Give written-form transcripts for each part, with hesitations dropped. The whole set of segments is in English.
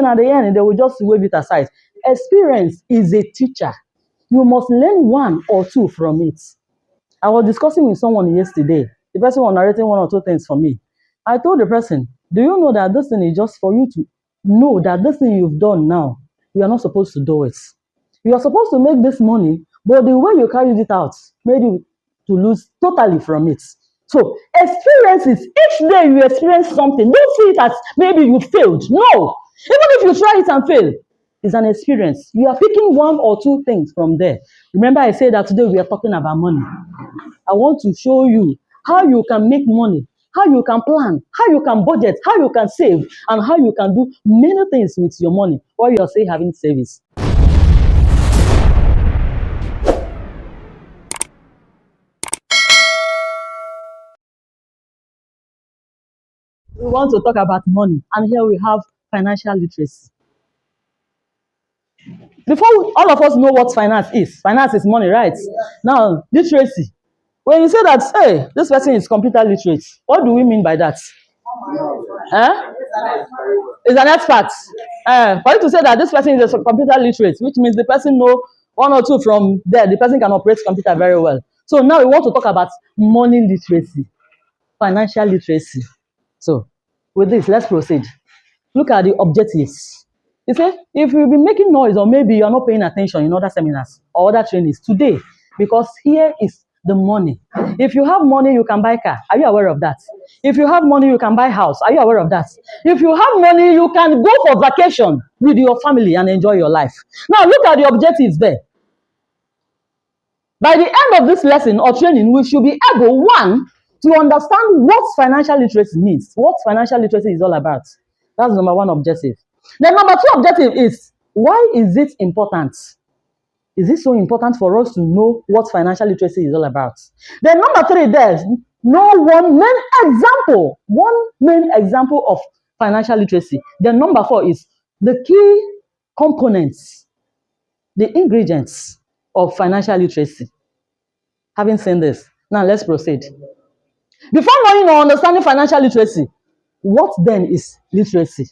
at the end, they will just wave it aside. Experience is a teacher. You must learn one or two from it. I was discussing with someone yesterday. The person was narrating one or two things for me. I told the person, do you know that this thing is just for you to know that this thing you've done now, you are not supposed to do it. You are supposed to make this money, but the way you carried it out made you to lose totally from it. So experiences, each day you experience something. Don't see it as maybe you failed. No. Even if you try it and fail, it's an experience. You are picking one or two things from there. Remember I said that today we are talking about money. I want to show you how you can make money, how you can plan, how you can budget, how you can save, and how you can do many things with your money while you are still having savings. We want to talk about money, and here we have financial literacy. Before all of us know what finance is money, right? Now, literacy. When you say that, hey, this person is computer literate, what do we mean by that? Is an expert. For you to say that this person is a computer literate, which means the person know one or two from there, the person can operate computer very well. So now we want to talk about money literacy, financial literacy. So with this, let's proceed. Look at the objectives. You say, if you've been making noise or maybe you're not paying attention in other seminars or other trainings today, because here is the money. If you have money, you can buy car. Are you aware of that? If you have money, you can buy house. Are you aware of that? If you have money, you can go for vacation with your family and enjoy your life. Now look at the objectives there. By the end of this lesson or training, we should be able, one, to understand what financial literacy means, what financial literacy is all about. That's number one objective. The number two objective is, why is it important? Is it so important for us to know what financial literacy is all about? Then number three, there's one main example of financial literacy. Then number four is the key components, the ingredients of financial literacy. Having seen this, now let's proceed. Before knowing or understanding financial literacy, what then is literacy?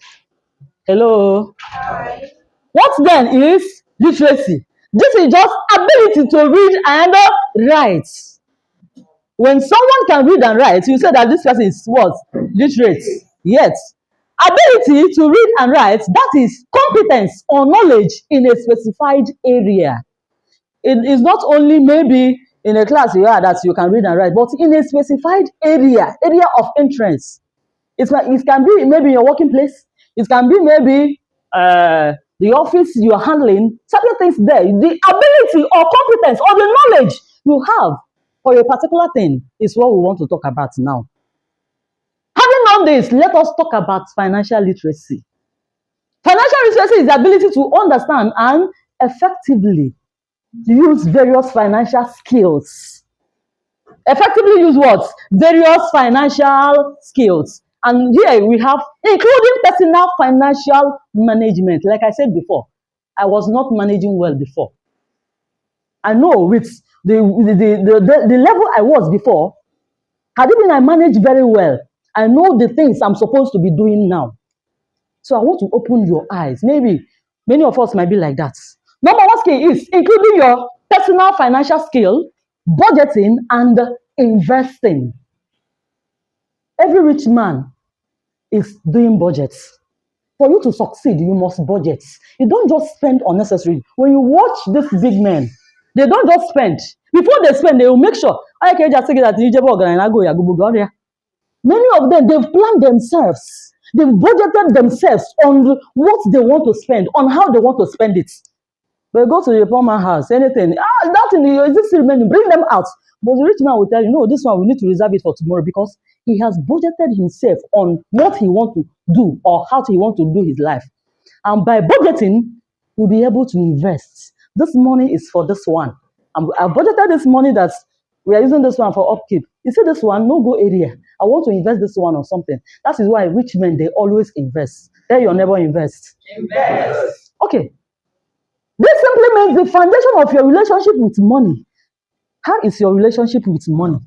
Hello? Hi. What then is literacy? This is just ability to read and write. When someone can read and write, you say that this person is what? Literate. Yet, ability to read and write, that is competence or knowledge in a specified area. It is not only maybe in a class you are that you can read and write, but in a specified area of interest. It can be maybe your working place. It can be maybe the office you are handling. Certain things there. The ability or competence or the knowledge you have for a particular thing is what we want to talk about now. Having known this, let us talk about financial literacy. Financial literacy is the ability to understand and effectively use various financial skills. Effectively use what? Various financial skills. And here we have, including personal financial management. Like I said before, I was not managing well before. I know with the level I was before, had it been I managed very well, I know the things I'm supposed to be doing now. So I want to open your eyes. Maybe many of us might be like that. Number one skill is including your personal financial skill, budgeting, and investing. Every rich man is doing budgets. For you to succeed, you must budget. You don't just spend unnecessarily. When you watch these big men, they don't just spend. Before they spend, they will make sure. Many of them, they've planned themselves. They've budgeted themselves on what they want to spend, on how they want to spend it. They go to the poor man's house, anything. That thing is this remaining, bring them out. But the rich man will tell you, no, this one we need to reserve it for tomorrow because he has budgeted himself on what he wants to do or how he wants to do his life. And by budgeting, you'll be able to invest. This money is for this one. I budgeted this money that we are using this one for upkeep. You see this one, no go area. I want to invest this one on something. That is why rich men, they always invest. Tell your neighbor, invest. Invest. Okay. This simply means the foundation of your relationship with money. How is your relationship with money?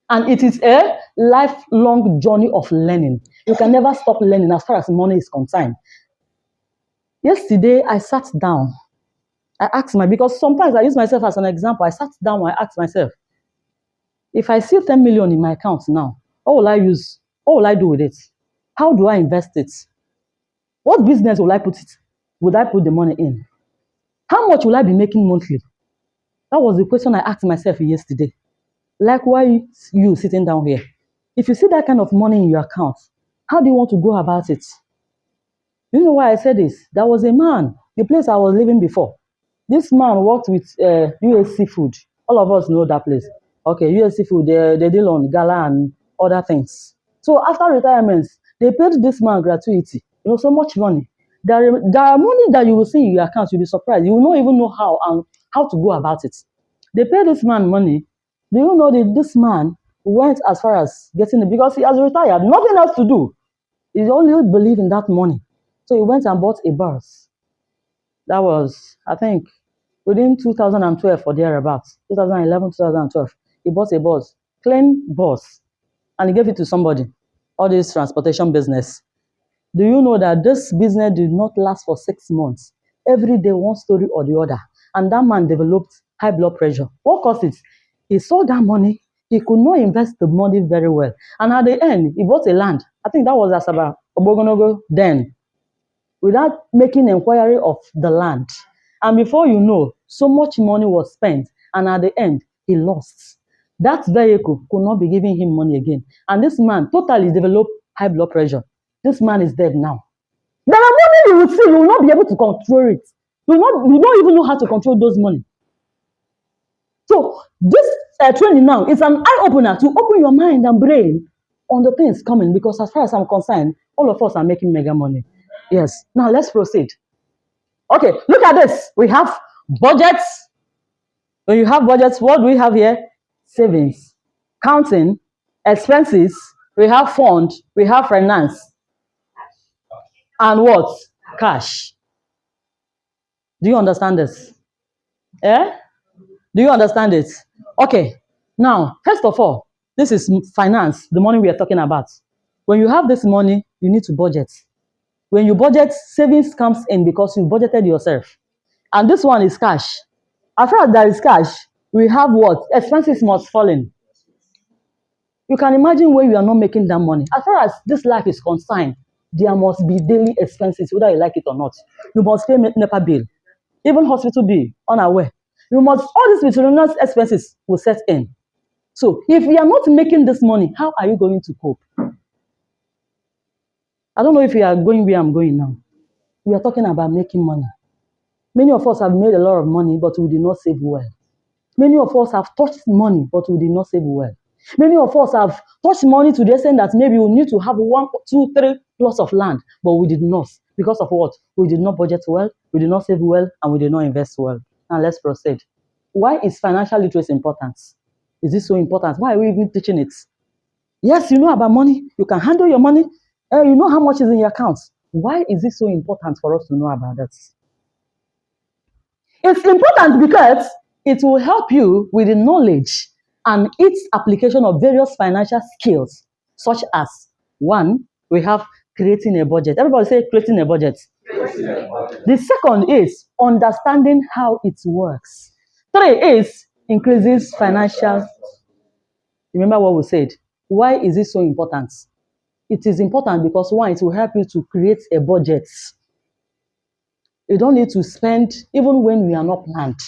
And it is a lifelong journey of learning. You can never stop learning as far as money is concerned. Yesterday, I sat down. I asked because sometimes I use myself as an example. I sat down and I asked myself, if I see 10 million in my account now, what will I use? What will I do with it? How do I invest it? What business will I put it? Would I put the money in? How much will I be making monthly? That was the question I asked myself yesterday. Likewise, you sitting down here. If you see that kind of money in your account, how do you want to go about it? You know why I said this? There was a man, the place I was living before. This man worked with US Seafood. All of us know that place. Okay, US Seafood, they deal on gala and other things. So after retirement, they paid this man gratuity. So much money. There are money that you will see in your account. You'll be surprised. You will not even know how to go about it. They paid this man money. Do you know that this man went as far as getting it because he has retired, nothing else to do. He only believed in that money. So he went and bought a bus. That was, I think, within 2012 or thereabouts, 2011, 2012. He bought a bus, clean bus, and he gave it to somebody. All this transportation business. Do you know that this business did not last for 6 months? Every day, one story or the other. And that man developed high blood pressure. What caused it? He saw that money. He could not invest the money very well. And at the end, he bought a land. I think that was Asaba, Ogbogwu then, without making inquiry of the land. And before you know, so much money was spent. And at the end, he lost. That vehicle could not be giving him money again. And this man totally developed high blood pressure. This man is dead now. There are money you will see, you will not be able to control it. You don't even know how to control those money. So this training now is an eye-opener to open your mind and brain on the things coming, because as far as I'm concerned, all of us are making mega money. Yes. Now let's proceed. Okay, look at this. We have budgets. When you have budgets, what do we have here? Savings, counting, expenses. We have fund, we have finance, and what? Cash. Do you understand this? Eh? Do you understand it? Okay. Now, first of all, this is finance, the money we are talking about. When you have this money, you need to budget. When you budget, savings comes in because you budgeted yourself. And this one is cash. As far as there is cash, we have what? Expenses must fall in. You can imagine when you are not making that money. As far as this life is concerned, there must be daily expenses, whether you like it or not. You must pay NEPA bill, even hospital bill, unaware. You must, all these miscellaneous expenses will set in. So if you are not making this money, how are you going to cope? I don't know if you are going where I'm going now. We are talking about making money. Many of us have made a lot of money, but we did not save well. Many of us have touched money, but we did not save well. Many of us have touched money to the extent that maybe we need to have 1, 2, 3 plots of land, but we did not. Because of what? We did not budget well, we did not save well, and we did not invest well. Now let's proceed. Why is financial literacy important? Is this so important? Why are we even teaching it? Yes, you know about money. You can handle your money. You know how much is in your account. Why is it so important for us to know about that? It's important because it will help you with the knowledge and its application of various financial skills, such as 1, we have creating a budget. Everybody say creating a budget. The second is understanding how it works. 3 is increases financial. Remember what we said. Why is it so important? It is important because 1, it will help you to create a budget. You don't need to spend even when we are not planned.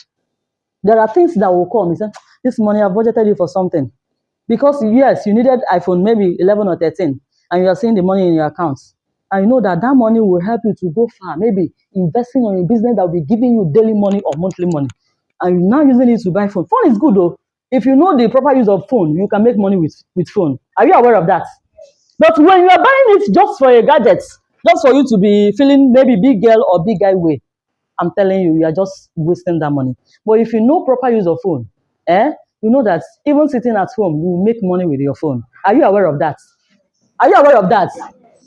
There are things that will come. You say, this money I've budgeted you for something. Because yes, you needed iPhone maybe 11 or 13, and you are seeing the money in your account. And you know that that money will help you to go far. Maybe investing on a business that will be giving you daily money or monthly money. And you're now using it to buy phone. Phone is good though. If you know the proper use of phone, you can make money with phone. Are you aware of that? But when you are buying it just for a gadget, just for you to be feeling maybe big girl or big guy way, I'm telling you, you are just wasting that money. But if you know proper use of phone, you know that even sitting at home, you will make money with your phone. Are you aware of that? Are you aware of that?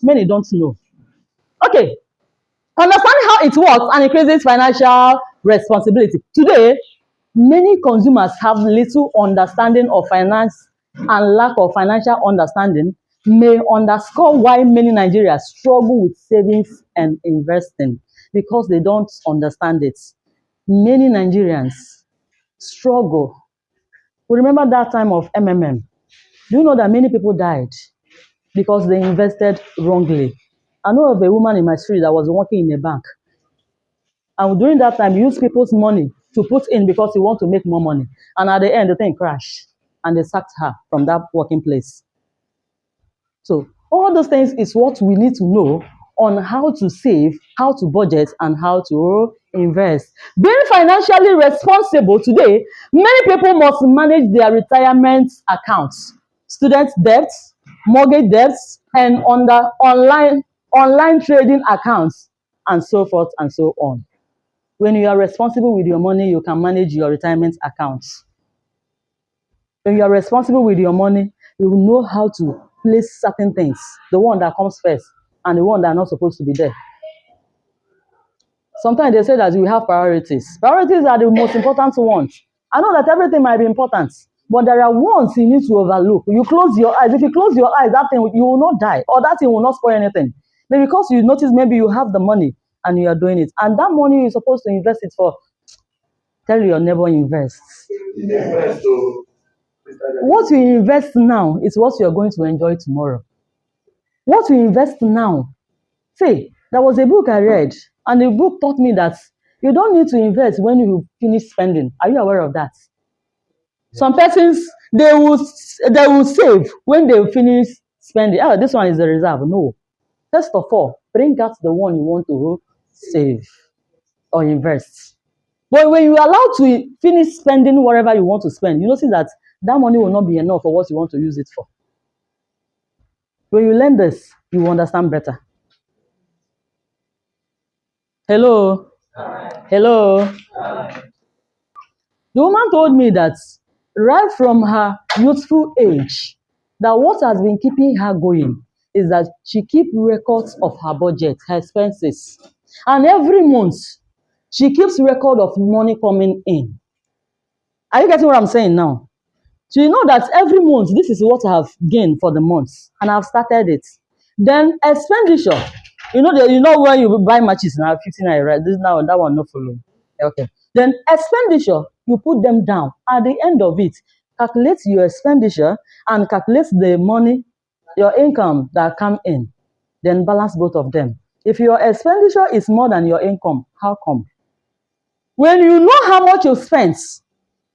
Many don't know. Okay. Understanding how it works and increases financial responsibility. Today, many consumers have little understanding of finance and lack of financial understanding may underscore why many Nigerians struggle with savings and investing because they don't understand it. Many Nigerians struggle. We remember that time of MMM. Do you know that many people died because they invested wrongly? I know of a woman in my street that was working in a bank. And during that time, he used people's money to put in because he wanted to make more money. And at the end, the thing crashed. And they sacked her from that working place. So all those things is what we need to know on how to save, how to budget, and how to invest. Being financially responsible today, many people must manage their retirement accounts, student debts, mortgage debts, and under online trading accounts, and so forth and so on. When you are responsible with your money, you can manage your retirement accounts. When you are responsible with your money, you will know how to place certain things, the one that comes first and the one that are not supposed to be there. Sometimes they say that we have priorities. Priorities are the most important ones. I know that everything might be important, but there are ones you need to overlook. You close your eyes. If you close your eyes, that thing, you will not die, or that thing will not spoil anything. Maybe because you notice maybe you have the money and you are doing it. And that money you're supposed to invest it for. Tell your neighbor invest. What you invest now is what you are going to enjoy tomorrow. What you invest now. See, there was a book I read, and the book taught me that you don't need to invest when you finish spending. Are you aware of that? Some persons, they will save when they finish spending. Oh, this one is the reserve. No. First of all, bring out the one you want to save or invest. But when you are allowed to finish spending whatever you want to spend, you notice that that money will not be enough for what you want to use it for. When you learn this, you will understand better. Hello? Hello? The woman told me that right from her youthful age, that what has been keeping her going is that she keeps records of her budget, her expenses. And every month, she keeps record of money coming in. Are you getting what I'm saying now? So you know that every month, this is what I have gained for the month, and I've started it. Then expenditure. You know when you buy matches now, 15 naira, right? This now that one no follow. Okay. Then expenditure, you put them down. At the end of it, calculate your expenditure and calculate the money, your income that come in. Then balance both of them. If your expenditure is more than your income, how come? When you know how much you spend,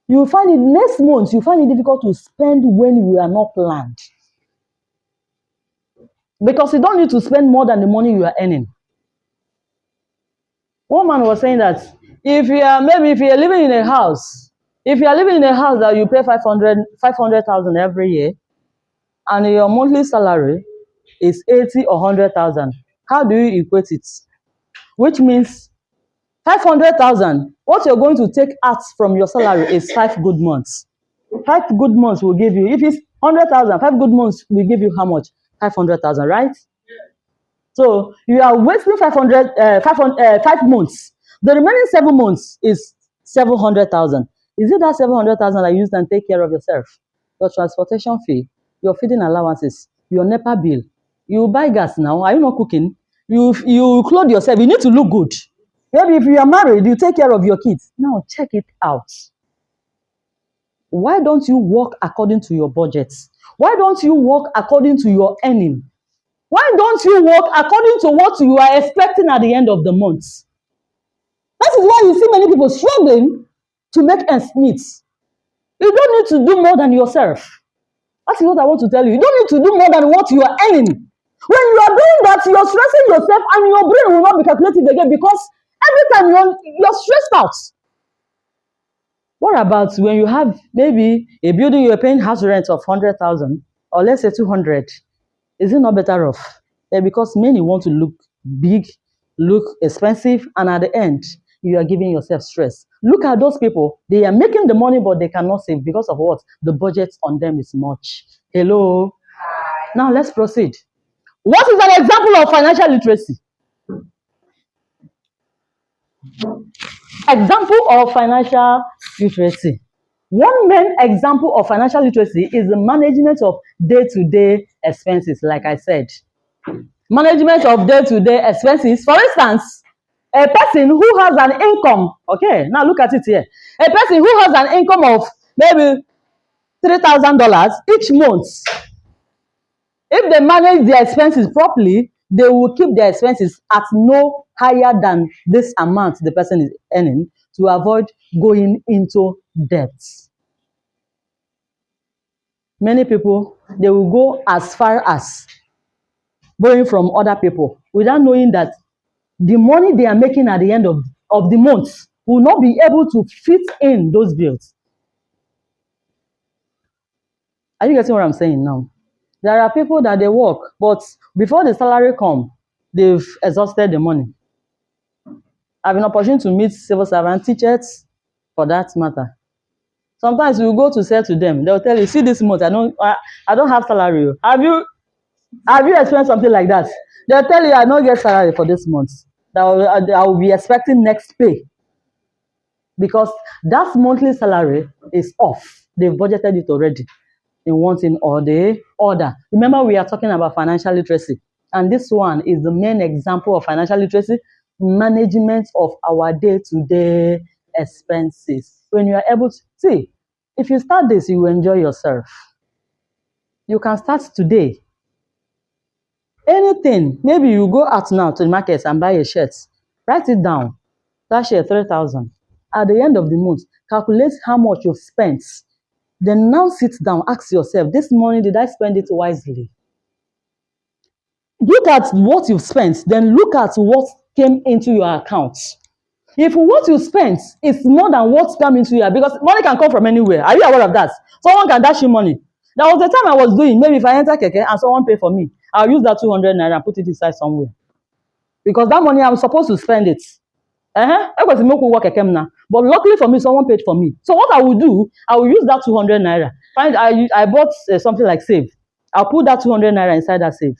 you find it next month, you find it difficult to spend when you are not planned. Because you don't need to spend more than the money you are earning. One man was saying that if you are living in a house, that you pay 500,000 every year, and your monthly salary is 80 or 100,000, how do you equate it? Which means 500,000, what you're going to take out from your salary is 5 good months. 5 good months will give you, if it's 100,000, 5 good months will give you how much? 500,000, right? So you are wasting 5 months. The remaining 7 months is 700,000. Is it that 700,000 that you use and take care of yourself? Your transportation fee, your feeding allowances, your NEPA bill. You buy gas now. Are you not cooking? You clothe yourself. You need to look good. Maybe if you are married, you take care of your kids. Now check it out. Why don't you work according to your budgets? Why don't you work according to your earning? Why don't you work according to what you are expecting at the end of the month? That is why you see many people struggling to make ends meet. You don't need to do more than yourself. That's what I want to tell you. You don't need to do more than what you are earning. When you are doing that, you're stressing yourself and your brain will not be calculated again because every time you're stressed out. What about when you have maybe a building you're paying house rent of 100,000 or let's say 200? Is it not better off? Because many want to look big, look expensive, and at the end, you are giving yourself stress. Look at those people. They are making the money, but they cannot save because of what? The budget on them is much. Hello? Hi. Now let's proceed. What is an example of financial literacy? Example of financial literacy. One main example of financial literacy is the management of day-to-day expenses, like I said. Management of day-to-day expenses. For instance, a person who has an income, okay, now look at it here. A person who has an income of maybe $3,000 each month, if they manage their expenses properly, they will keep their expenses at no higher than this amount the person is earning to avoid going into debt. Many people, they will go as far as borrowing from other people without knowing that the money they are making at the end of the month will not be able to fit in those bills. Are you getting what I'm saying now? There are people that they work, but before the salary come, they've exhausted the money. I have an opportunity to meet civil servant teachers for that matter. Sometimes you go to say to them, they'll tell you, see this month, I don't have salary. Have you experienced something like that? They'll tell you, I don't get salary for this month. I will be expecting next pay. Because that monthly salary is off. They've budgeted it already in one thing or the other. Remember, we are talking about financial literacy. And this one is the main example of financial literacy, management of our day-to-day expenses. When you are able to, see, if you start this, you will enjoy yourself. You can start today. Anything, maybe you go out now to the market and buy a shirt. Write it down. That shirt, 3,000. At the end of the month, calculate how much you've spent. Then now sit down, ask yourself, this money, did I spend it wisely? Look at what you've spent, then look at what came into your account. If what you spent is more than what came into your, because money can come from anywhere. Are you aware of that? Someone can dash you money. There was a time I was doing, maybe if I enter keke and someone pay for me, I'll use that 200 naira and put it inside somewhere. Because that money, I'm supposed to spend it. But luckily for me, someone paid for me. So what I will do, I will use that 200 naira. I bought something like save. I'll put that 200 naira inside that save.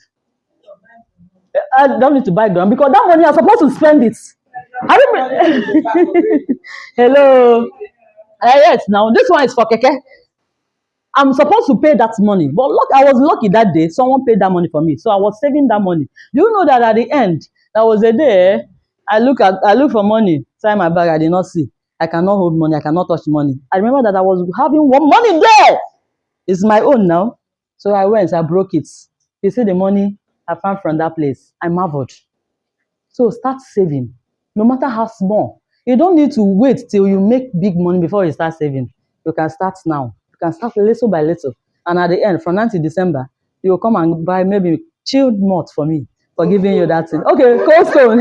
I don't need to buy ground because that money I'm supposed to spend it. Hello. Yes, now this one is for keke. I'm supposed to pay that money, but look, I was lucky that day. Someone paid that money for me, so I was saving that money. Do you know that at the end, there was a day I look for money, inside my bag. I did not see. I cannot hold money. I cannot touch money. I remember that I was having one money there. It's my own now, so I went. I broke it. You see the money I found from that place. I marveled. So start saving, no matter how small. You don't need to wait till you make big money before you start saving. You can start now. You can start little by little. And at the end, from now to December, you will come and buy maybe chilled malt for me for giving you that thing. Okay, cold stone.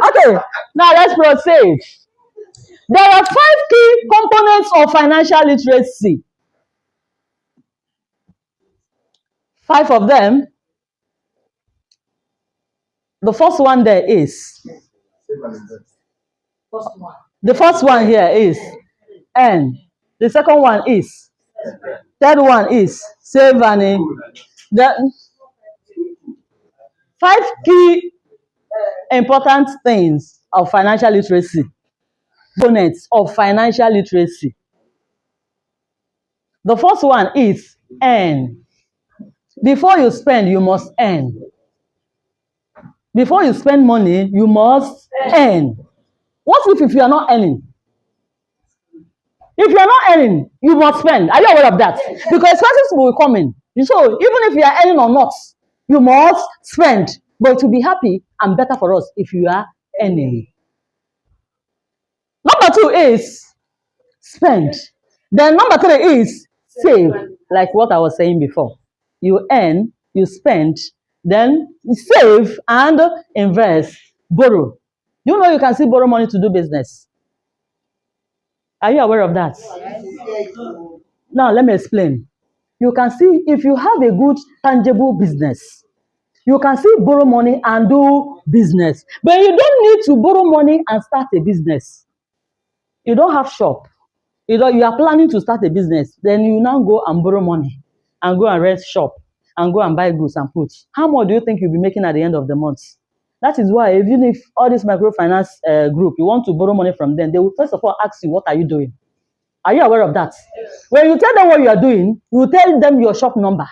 Okay, now let's proceed. There are 5 key components of financial literacy. 5 of them. The first one there is. The first one here is N. The second one is. Third one is save and the 5 key important things of financial literacy. Components of financial literacy. The first one is earn. Before you spend, you must earn. Before you spend money, you must earn. What if you are not earning? If you are not earning, you must spend. Are you aware of that? Because expenses will come in. So even if you are earning or not, you must spend. But to be happy and better for us if you are earning. Number 2 is spend. Then number 3 is save. Like what I was saying before. You earn, you spend, then save and invest. Borrow. You know you can still borrow money to do business. Are you aware of that? Now, let me explain. You can see if you have a good, tangible business, you can still borrow money and do business. But you don't need to borrow money and start a business. You don't have shop. You are planning to start a business. Then you now go and borrow money and go and rent shop and go and buy goods and put. How much do you think you'll be making at the end of the month? That is why even if all this microfinance group, you want to borrow money from them, they will first of all ask you, what are you doing? Are you aware of that? When you tell them what you are doing, you tell them your shop number.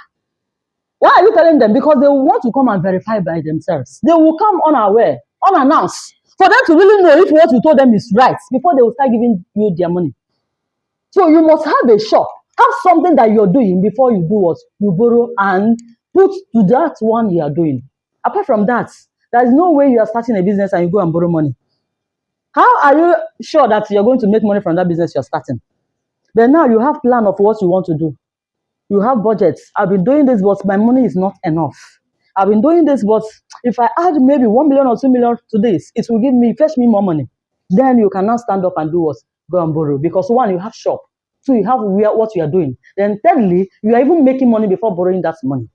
Why are you telling them? Because they will want to come and verify by themselves. They will come unaware, unannounced, for them to really know if what you told them is right before they will start giving you their money. So you must have a shop, have something that you're doing before you do what you borrow and put to that one you are doing. Apart from that, there is no way you are starting a business and you go and borrow money. How are you sure that you're going to make money from that business you're starting? Then now you have plan of what you want to do. You have budgets. I've been doing this, but my money is not enough. I've been doing this, but if I add maybe 1 million or 2 million to this, it will fetch me more money. Then you can now stand up and do what? Go and borrow. Because one, you have shop. Two, you have what you are doing. Then thirdly, you are even making money before borrowing that money.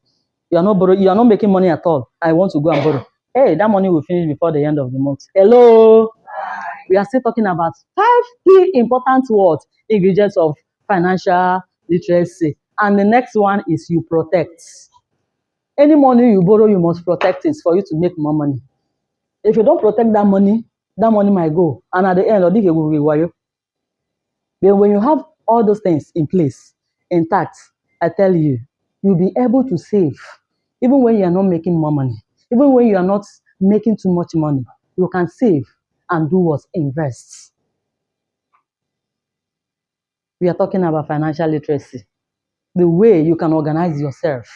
You are not making money at all. I want to go and borrow. Hey, that money will finish before the end of the month. Hello. We are still talking about 5 key important words, ingredients of financial literacy. And the next one is you protect. Any money you borrow, you must protect it for you to make more money. If you don't protect that money might go. And at the end, it will be wire. But when you have all those things in place, intact, I tell you, you'll be able to save. Even when you are not making more money. Even when you are not making too much money, you can save and do what? Invest. We are talking about financial literacy. The way you can organize yourself.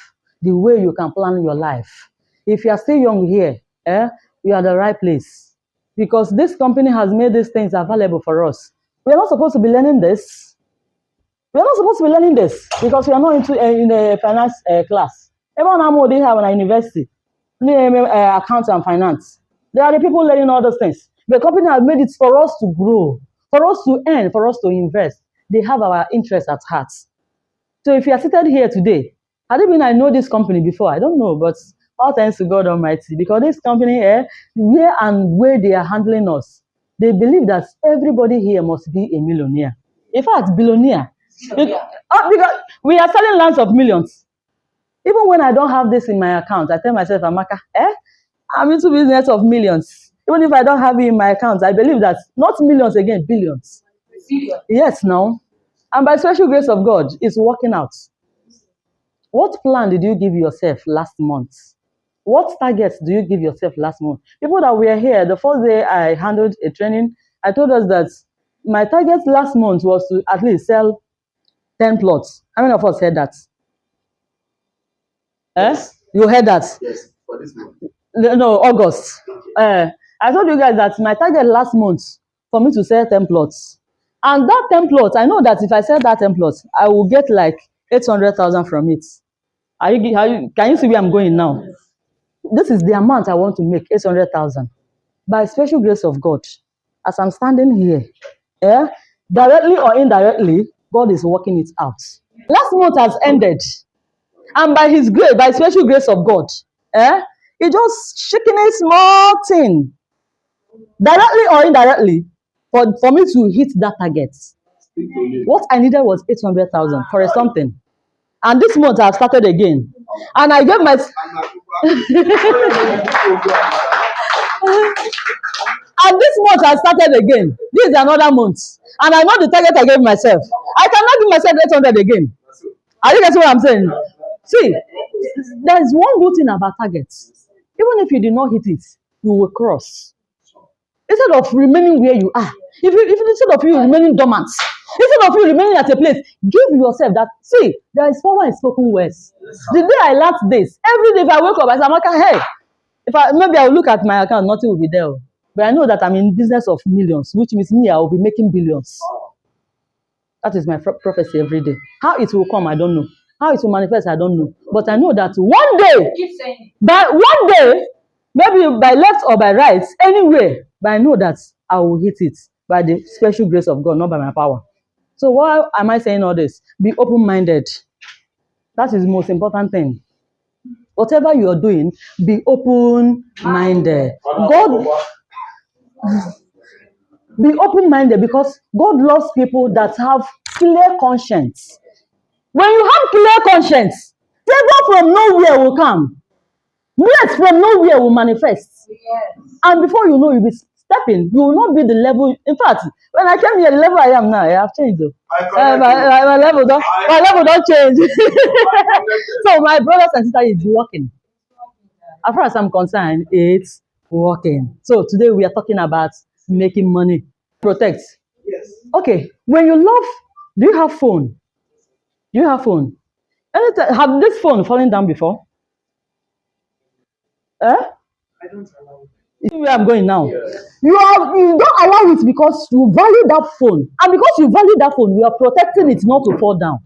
The way you can plan your life. If you are still young here, you are at the right place. Because this company has made these things available for us. We are not supposed to be learning this. We are not supposed to be learning this because we are not in a finance class. Everyone they have a university, accounts and finance. They are the people learning all those things. The company has made it for us to grow, for us to earn, for us to invest. They have our interest at heart. So if you are seated here today, had it been I know this company before, I don't know, but all thanks to God Almighty, because this company here, where and where they are handling us, they believe that everybody here must be a millionaire. In fact, billionaire. Because we are selling lands of millions. Even when I don't have this in my account, I tell myself, Amaka, I'm into business of millions. Even if I don't have it in my account, I believe that not millions again, billions. Yes, now. And by special grace of God, it's working out. What plan did you give yourself last month? What targets do you give yourself last month? People that were here, the first day I handled a training, I told us that my target last month was to at least sell 10 plots. How many of us heard that? Yes. You heard that? Yes, for this month. No, August. I told you guys that my target last month for me to sell 10 plots. And that 10 plots, I know that if I sell that 10 plots, I will get like 800,000 from it. Can you see where I'm going now? This is the amount I want to make, 800,000. By special grace of God, as I'm standing here, directly or indirectly, God is working it out. Last month has ended. And by his grace, by special grace of God, he just shaking a small thing, directly or indirectly, for me to hit that target. What I needed was 800,000 for something. And this month I've started again. And I gave my... And this month I started again. This is another month. And I know the target I gave myself. I cannot give myself 800 again. Are you getting what I'm saying? See, there is one good thing about targets. Even if you did not hit it, you will cross. Instead of remaining where you are, if instead of you remaining dormant, instead of you remaining at a place, give yourself that. See, there is power in spoken words. The day I learned this, every day if I wake up, I say, Amaka, hey, maybe I will look at my account, nothing will be there. But I know that I'm in business of millions, which means me, I will be making billions. That is my prophecy every day. How it will come, I don't know. How it will manifest, I don't know. But I know that one day, maybe by left or by right, anywhere, but I know that I will hit it by the special grace of God, not by my power. So why am I saying all this? Be open-minded. That is the most important thing. Whatever you are doing, be open-minded. Be open-minded because God loves people that have clear conscience. When you have clear conscience, favor from nowhere will come. Bless from nowhere will manifest. Yes. And before you know, you'll be stepping. You will not be the level. In fact, when I came here, the level I am now, I have changed. My level don't change. So my brothers and sisters is working. As far as I'm concerned, it's working. So today we are talking about making money. Protect. Yes. Okay. When you love, do you have phone? Do you have phone? Anytime, have this phone fallen down before? Eh? I don't allow it. You see where I'm going now? Yes. You don't allow it because you value that phone. And because you value that phone, you are protecting it not to fall down.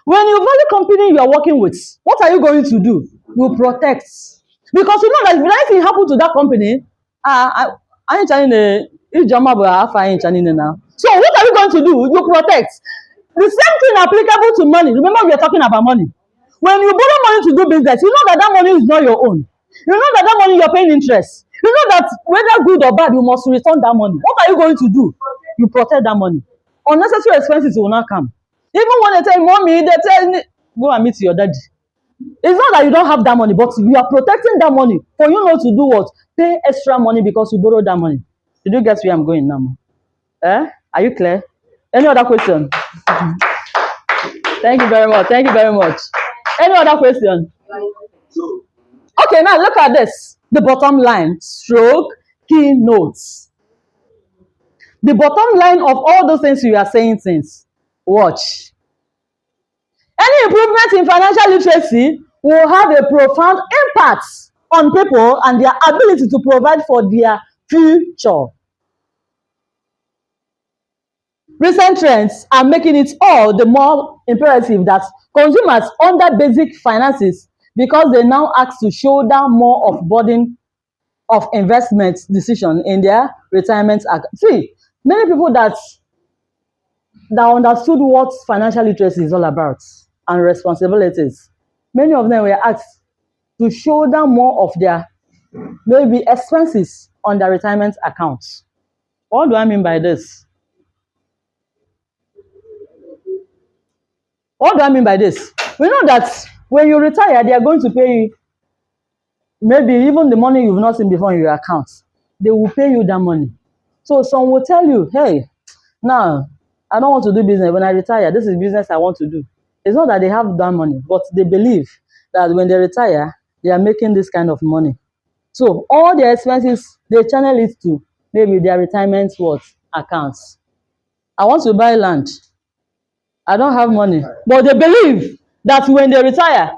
When you value company you are working with, what are you going to do? You protect. Because you know that if anything happen to that company, I ain't telling the so what are you going to do? You protect. The same thing applicable to money. Remember, we are talking about money. When you borrow money to do business, you know that that money is not your own. You know that that money you're paying interest. You know that whether good or bad, you must return that money. What are you going to do? You protect that money. Unnecessary expenses will not come. Even when they tell mommy, they tell go and meet your daddy. It's not that you don't have that money, but you are protecting that money for you not to do what? Pay extra money because you borrowed that money. Did you guess where I'm going now? Are you clear? Any other question? Thank you very much. Thank you very much. Any other question? Okay, now look at this. The bottom line, stroke, key notes. The bottom line of all those things you are saying since. Watch. Any improvement in financial literacy will have a profound impact on people and their ability to provide for their future. Recent trends are making it all the more imperative that consumers under basic finances, because they now ask to shoulder more of burden of investment decision in their retirement account. See, many people that understood what financial literacy is all about and responsibilities, many of them were asked to shoulder more of their maybe expenses on their retirement accounts. What do I mean by this? What do I mean by this? We know that when you retire, they are going to pay you maybe even the money you've not seen before in your account. They will pay you that money. So some will tell you, hey, now I don't want to do business. When I retire, this is business I want to do. It's not that they have that money, but they believe that when they retire, they are making this kind of money. So all their expenses, they channel it to maybe their retirement accounts. I want to buy land. I don't have money. But they believe that when they retire,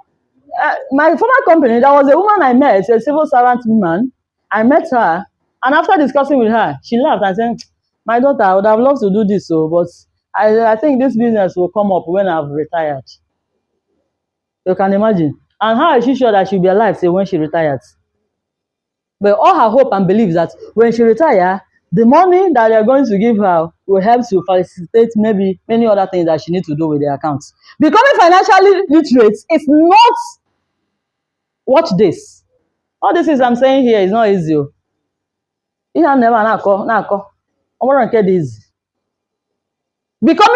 my former company, there was a woman I met, a civil servant woman. I met her, and after discussing with her, she laughed and said, my daughter, I would have loved to do this, but I think this business will come up when I've retired. You can imagine. And how is she sure that she'll be alive say when she retires? But all her hope and belief that when she retires, the money that they're going to give her will help to facilitate maybe many other things that she needs to do with the accounts. Becoming financially literate is not, watch this. All this is I'm saying here is not easy. Becoming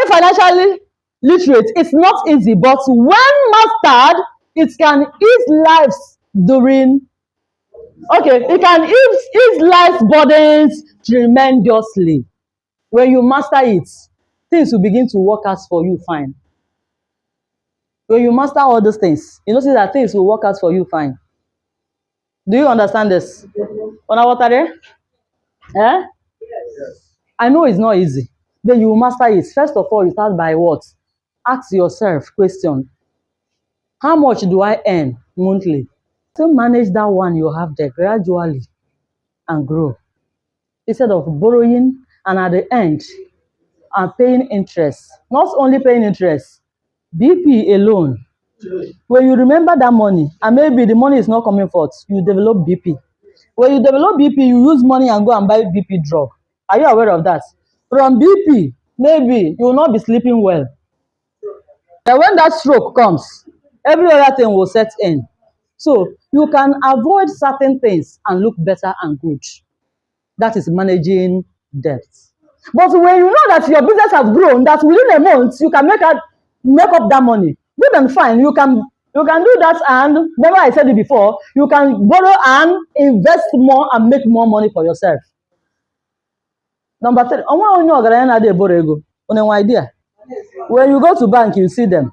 financially literate is not easy, but when mastered, it can ease lives during it can ease life's burdens tremendously. When you master it, things will begin to work out for you fine. When you master all those things, you notice that things will work out for you fine. Do you understand this? On our water there? Yes. I know it's not easy. Then you will master it. First of all, you start by what? Ask yourself question. How much do I earn monthly? To manage that one you have there gradually and grow. Instead of borrowing and at the end and paying interest. Not only paying interest, BP alone. When you remember that money, and maybe the money is not coming forth, you develop BP. When you develop BP, you use money and go and buy BP drug. Are you aware of that? From BP, maybe you will not be sleeping well. And when that stroke comes, every other thing will set in. So you can avoid certain things and look better and good. That is managing debt. But when you know that your business has grown, that within a month you can make up that money, good and fine. You can do that, and remember I said it before, you can borrow and invest more and make more money for yourself. Number three, onye ọgaranya na-adị eboro ego. One idea. When you go to bank, you see them.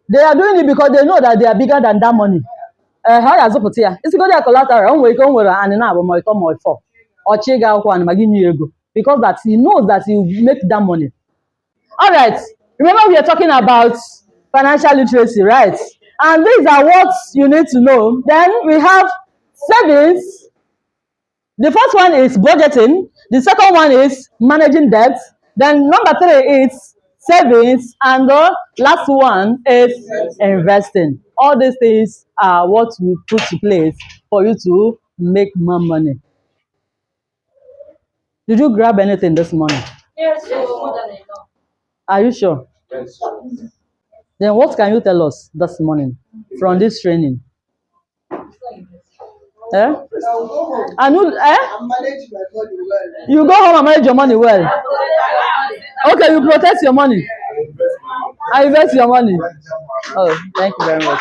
They are doing it because they know that they are bigger than that money. How ya zụpụta ya? Isi go there collateral, o nwere ike o nwere anị na abụ ma ịtọ ma ịfọ. Ọchị ga akwụkwọ anị ma gị nye ego. Because that he knows that he will make that money. All right. Remember we are talking about financial literacy, right? And these are what you need to know. Then we have savings. The first one is budgeting. The second one is managing debt. Then number three is savings. And the last one is investing. All these things are what we put in place for you to make more money. Did you grab anything this morning? Yes, more than enough. Are you sure? Yes. Then what can you tell us this morning from this training? Eh? And you, I'm managing my money well. you go home and manage your money well. Okay, you protect your money. I invest your money. Oh, thank you very much.